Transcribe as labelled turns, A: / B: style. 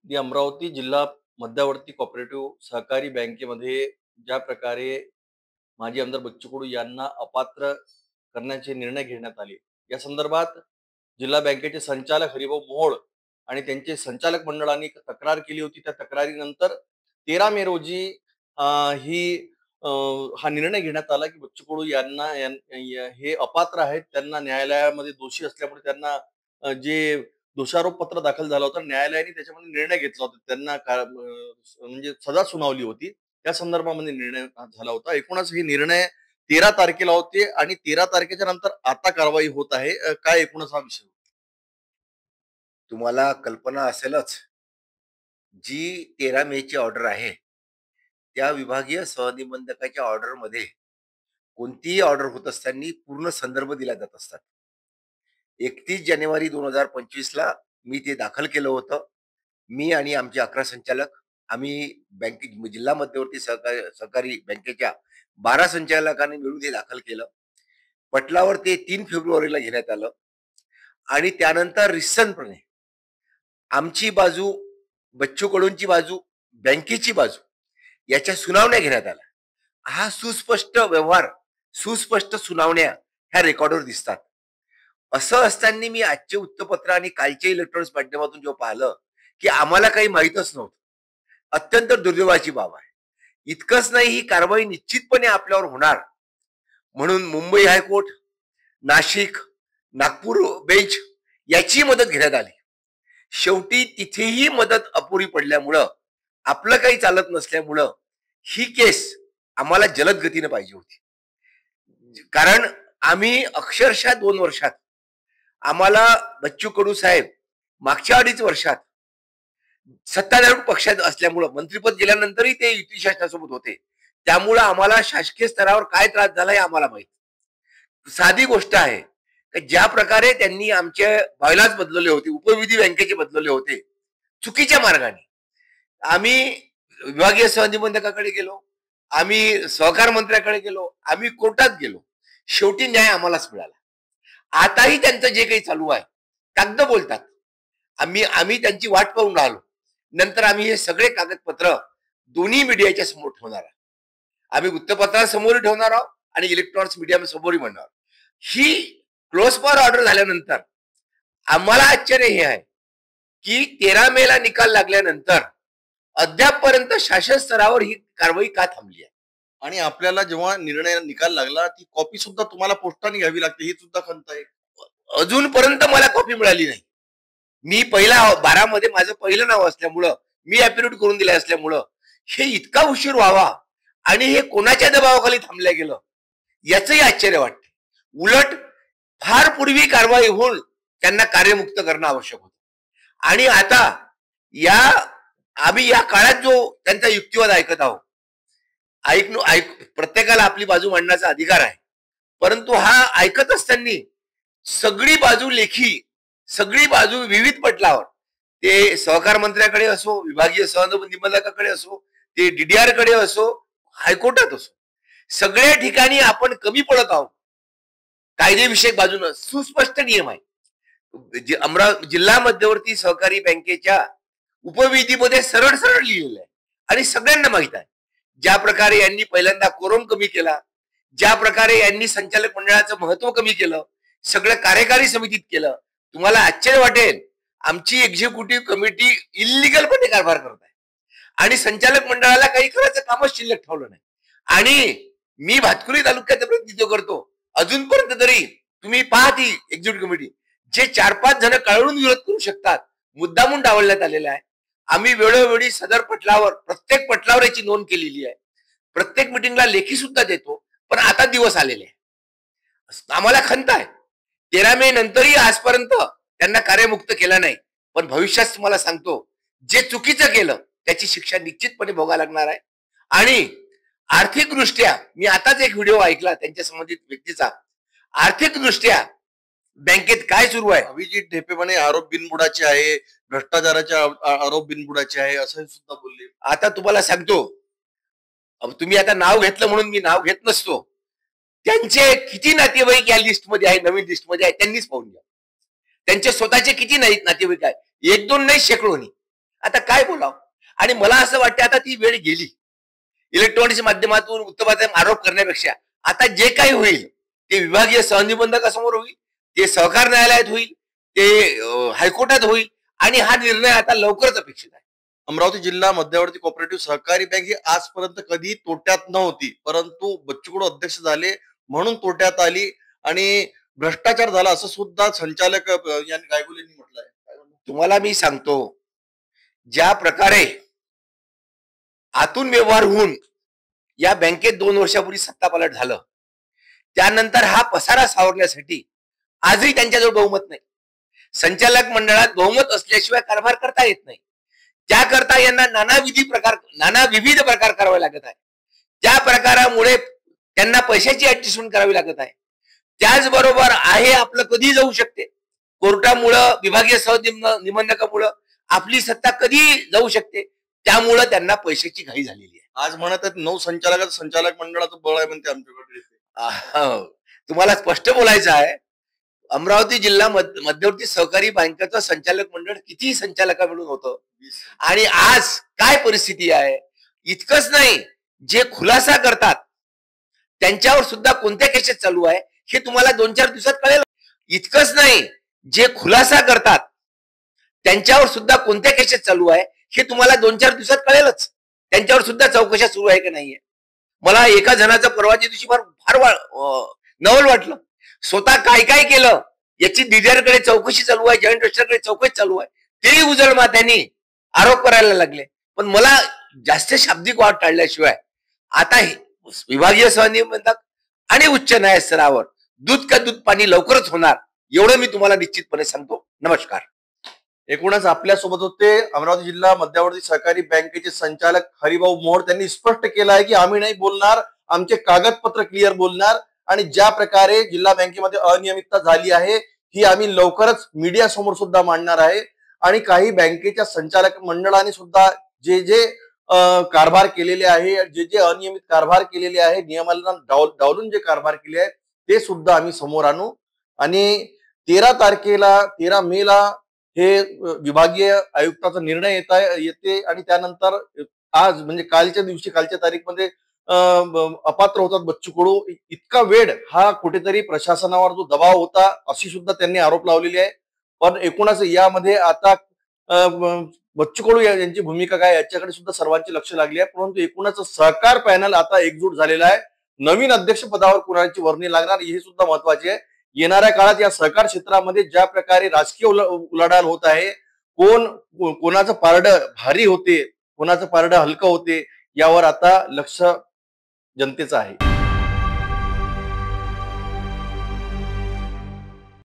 A: अमरावती जिल्हा मध्यवर्ती कोऑपरेटिव्ह सहकारी बँकेमध्ये ज्या प्रकारे माजी आमदार बच्चू कडू यांना अपात्र करण्याचे निर्णय घेण्यात आले, या संदर्भात जिल्हा बँकेचे संचालक हरिभाऊ मोहोळ आणि त्यांचे संचालक मंडळाने तक्रार केली होती. त्या तक्रारीनंतर 13 मे रोजी ही हा निर्णय घेण्यात आला की बच्चू कडू यांना हे अपात्र आहेत. त्यांना न्यायालयामध्ये दोषी असल्यामुळे त्यांना जे दोषारोप पत्र दाखल झालं होतं, न्यायालयाने त्याच्यामध्ये निर्णय घेतला होता. त्यांना म्हणजे सजा सुनावली होती. त्या संदर्भामध्ये निर्णय झाला होता. एकूणच हे निर्णय 13 तारखेला होते आणि 13 तारखेच्या नंतर आता कारवाई होत आहे. काय एकूणच हा विषय?
B: तुम्हाला कल्पना असेलच, जी 13 मेची ऑर्डर आहे, त्या विभागीय सहनिबंधकाच्या ऑर्डरमध्ये कोणतीही ऑर्डर होत असताना पूर्ण संदर्भ दिला जात असतात. 31 जानेवारी 2025ला मी ते दाखल केलं होतं. मी आणि आमचे 11 संचालक आम्ही जिल्हा मध्यवर्ती सहकारी बँकेच्या 12 संचालकांनी मिळून ते दाखल केलं. पटलावर ते 3 फेब्रुवारीला घेण्यात आलं आणि त्यानंतर रिसनप्रमाणे आमची बाजू, बच्चू कडूंची बाजू, बँकेची बाजू याच्या सुनावण्या घेण्यात आल्या. हा सुस्पष्ट व्यवहार, सुस्पष्ट सुनावण्या ह्या रेकॉर्डवर दिसतात. असं असताना मी आजचे वृत्तपत्र आणि कालच्या इलेक्ट्रॉनिक्स माध्यमातून जेव्हा पाहिलं की आम्हाला काही माहीतच नव्हतं, अत्यंत दुर्दैवाची बाब आहे. इतकंच नाही, ही कारवाई निश्चितपणे आपल्यावर होणार म्हणून मुंबई हायकोर्ट, नाशिक, नागपूर बेंच याची मदत घेण्यात आली. शेवटी तिथेही मदत अपुरी पडल्यामुळं, आपलं काही चालत नसल्यामुळं ही केस आम्हाला जलद गतीने पाहिजे होती. कारण आम्ही अक्षरशः 2 वर्षात, आम्हाला बच्चू कडू साहेब मागच्या 2.5 वर्षात सत्ताधारी पक्षात असल्यामुळं, मंत्रिपद गेल्यानंतरही ते युती शासनासोबत होते, त्यामुळं आम्हाला शासकीय स्तरावर काय त्रास झाला हे आम्हाला माहित. साधी गोष्ट आहे की ज्या प्रकारे त्यांनी आमचे बायलॉज बदलले होते, उपविधी बँकेचे बदलले होते चुकीच्या मार्गाने, आम्ही विभागीय सहनिबंधकाकडे गेलो, आम्ही सहकार मंत्र्याकडे गेलो, आम्ही कोर्टात गेलो, शेवटी न्याय आम्हालाच मिळाला. आताही त्यांचं जे काही चालू आहे, कागद बोलतात, आम्ही त्यांची वाट पाहून राहिलो. नंतर आम्ही हे सगळे कागदपत्र दोन्ही मीडियाच्या समोर ठेवणार आहोत. आम्ही वृत्तपत्रासमोरही ठेवणार आहोत आणि इलेक्ट्रॉनिक्स मीडिया समोरही म्हणणार. ही क्लोज पॉवर ऑर्डर झाल्यानंतर आम्हाला आश्चर्य हे आहे की 13 मेला निकाल लागल्यानंतर अद्यापपर्यंत शासन स्तरावर ही कारवाई का थांबली आहे.
A: आणि आपल्याला जेव्हा निर्णय निकाल लागला, ती कॉपी सुद्धा तुम्हाला पोस्टाने घ्यावी लागते, ही सुद्धा खंत आहे.
B: अजूनपर्यंत मला कॉपी मिळाली नाही. मी पहिला 12 मध्ये माझं पहिलं नाव असल्यामुळं, मी ऍफिडेव्हिट करून दिलं असल्यामुळं हे इतका उशीर व्हावा आणि हे कोणाच्या दबावाखाली थांबल्या गेलं याचंही आश्चर्य वाटते. उलट फार पूर्वी कारवाई होऊन त्यांना कार्यमुक्त करणं आवश्यक होतं. आणि आता आम्ही या काळात जो त्यांचा युक्तिवाद ऐकत आहोत, प्रत्येकाला आपली बाजू मांडण्याचा अधिकार आहे, परंतु हा ऐकत असताना सगळी बाजू लेखी, सगळी बाजू विविध पटलावर, ते सहकार मंत्र्याकडे असो, विभागीय सहनिबंधकाकडे असो, ते डीडीआर कडे असो, हायकोर्टात असो, सगळ्या ठिकाणी आपण कमी पडत आहोत. कायदेविषयक बाजूनं सुस्पष्ट नियम आहे. जिल्हा मध्यवर्ती सहकारी बँकेच्या उपविधीमध्ये सरळ सरळ लिहिलेलं आहे आणि सगळ्यांना माहित आहे. ज्या प्रकारे यांनी पहिल्यांदा कोरम कमी केला, ज्या प्रकारे यांनी संचालक मंडळाचं महत्व कमी केलं, सगळं कार्यकारी समितीत केलं, तुम्हाला आश्चर्य वाटेल, आमची एक्झिक्युटिव्ह कमिटी इलिगलपणे कारभार करत आहे आणि संचालक मंडळाला काही करायचं कामच शिल्लक ठेवलं नाही. आणि मी भातकुली तालुक्याचं प्रतिनिधित्व करतो, अजूनपर्यंत तरी तुम्ही पहा ती एक्झिक्युटिव्ह कमिटी, जे 4-5 जण कळवून विरोध करू शकतात, मुद्दामून डावलण्यात आलेला आहे. आम्ही वेळोवेळी सदर पटलावर, प्रत्येक पटलावर याची नोंद केलेली आहे, प्रत्येक मिटिंगला लेखी सुद्धा देतो. पण आता दिवस आलेले आहे, आम्हाला खंत आहे. 13 मे नंतरही आजपर्यंत त्यांना कार्यमुक्त केला नाही. पण भविष्यात तुम्हाला सांगतो, जे चुकीचं केलं त्याची शिक्षा निश्चितपणे भोगावी लागणार आहे. आणि आर्थिक दृष्ट्या, मी आताच एक व्हिडिओ ऐकला त्यांच्या संबंधित व्यक्तीचा, आर्थिक दृष्ट्या बँकेत काय सुरू आहे.
A: अभिजित ढेपे म्हणे आरोप बिनबुडाचे आहे, भ्रष्टाचाराचे आरोप बिनबुडाचे आहे, असं सुद्धा बोलले.
B: आता तुम्हाला सांगतो, तुम्ही आता नाव घेतलं म्हणून मी नाव घेत नसतो, त्यांचे किती नातेवाईक या लिस्टमध्ये आहे, नवीन लिस्टमध्ये आहे, त्यांनीच पाहून घ्या. त्यांचे स्वतःचे किती नातेवाईक आहे, 1-2 नाही, शेकडोनी. आता काय बोलावं? आणि मला असं वाटतं आता ती वेळ गेली. इलेक्ट्रॉनिक्स माध्यमातून उत्तम आरोप करण्यापेक्षा आता जे काही होईल ते विभागीय सहनिबंधकासमोर होईल, ते सहकार न्यायालयात होईल, ते हायकोर्टात होईल आणि हा निर्णय आता लवकरच अपेक्षित आहे.
A: अमरावती जिल्हा मध्यवर्ती कोऑपरेटिव्ह सहकारी बँक ही आजपर्यंत कधी तोट्यात नव्हती, परंतु बच्चू कडू अध्यक्ष झाले म्हणून तोट्यात आली आणि भ्रष्टाचार झाला असं सुद्धा संचालक यांनी गायगुल यांनी म्हटलंय.
B: तुम्हाला मी सांगतो, ज्या प्रकारे आतून व्यवहार होऊन या बँकेत 2 वर्षापूर्वी सत्तापालट झालं, त्यानंतर हा पसारा सावरण्यासाठी आजही त्यांच्याजवळ बहुमत नाही. संचालक मंडळात बहुमत असल्याशिवाय कारभार करता येत नाही. त्याकरता यांना नाना विविध प्रकार करावे लागत आहे. त्या प्रकारामुळे त्यांना पैशाची ऍडजस्टमेंट करावी लागत आहे. त्याचबरोबर आहे आपलं कधी जाऊ शकते. कोर्टामुळं, विभागीय निबंधकामुळं आपली सत्ता कधी जाऊ शकते. त्यामुळं त्यांना पैशाची घाई झालेली आहे.
A: आज म्हणत आहेत 9 संचालक मंडळाचं बळ आहे म्हणते आमच्याकडे.
B: तुम्हाला स्पष्ट बोलायचं आहे, अमरावती जिल्हा मध्यवर्ती सहकारी बँकेचं संचालक मंडळ किती संचालका मिळून होतं आणि आज काय परिस्थिती आहे. इतकंच नाही, जे खुलासा करतात त्यांच्यावर सुद्धा कोणत्या केसेस चालू आहे हे तुम्हाला 2-4 दिवसात कळेल. इतकंच नाही, जे खुलासा करतात त्यांच्यावर सुद्धा कोणत्या केसेस चालू आहे हे तुम्हाला 2-4 दिवसात कळेलच. त्यांच्यावर सुद्धा चौकशा सुरू आहे की नाहीये. मला एका जणाचं परवाच्या दिवशी फार नवल वाटलं. स्वतः काय काय केलं याची डीडीआरकडे चौकशी चालू आहे, जॉईंट रजिस्टरकडे चौकशी चालू आहे, तेही उजळ माथ्यांनी आरोप करायला लागले. पण मला जास्त शाब्दिक वाद टाळल्याशिवाय आता विभागीय सहनिबंधक आणि उच्च न्याय स्तरावर दूध का दूध पाणी लवकरच होणार, एवढं मी तुम्हाला निश्चितपणे सांगतो. नमस्कार.
A: एकूणच आपल्या सोबत होते अमरावती जिल्हा मध्यवर्ती सहकारी बँकेचे संचालक हरिभाऊ मोहोळ. त्यांनी स्पष्ट केलं आहे की आम्ही नाही बोलणार, आमचे कागदपत्र क्लिअर बोलणार आणि ज्या प्रकारे जिल्हा बँकेमध्ये अनियमितता झाली आहे ही आम्ही लवकरच मीडिया समोर सुद्धा मांडणार आहे. आणि काही बँकेच्या संचालक मंडळाने सुद्धा जे जे कारभार केलेले आहे, जे जे अनियमित कारभार केलेले आहे, नियमांना डावलून जे कारभार केले आहे ते सुद्धा आम्ही समोर आणू. आणि 13 मेला हे विभागीय आयुक्ताचा निर्णय येते आणि त्यानंतर आज म्हणजे कालच्या तारीखमध्ये अपात्र होतात बच्चू कडू. इतका वेळ हा कुठेतरी प्रशासनावर जो दबाव होता अशी सुद्धा त्यांनी आरोप लावलेली आहे. पण एकूणच यामध्ये आता बच्चू कडू यांची भूमिका काय याच्याकडे सुद्धा सर्वांचे लक्ष लागले आहे. परंतु एकूणच सहकार पॅनल आता एकजूट झालेला आहे. नवीन अध्यक्ष पदावर कुणाची वर्णी लागणार हे सुद्धा महत्वाचे आहे. येणाऱ्या काळात या सहकार क्षेत्रामध्ये ज्या प्रकारे राजकीय उलाढाल होत आहे, कोणाचं पारडं भारी होते, कोणाचं पारडं हलकं होते, यावर आता लक्ष जनतेचं आहे.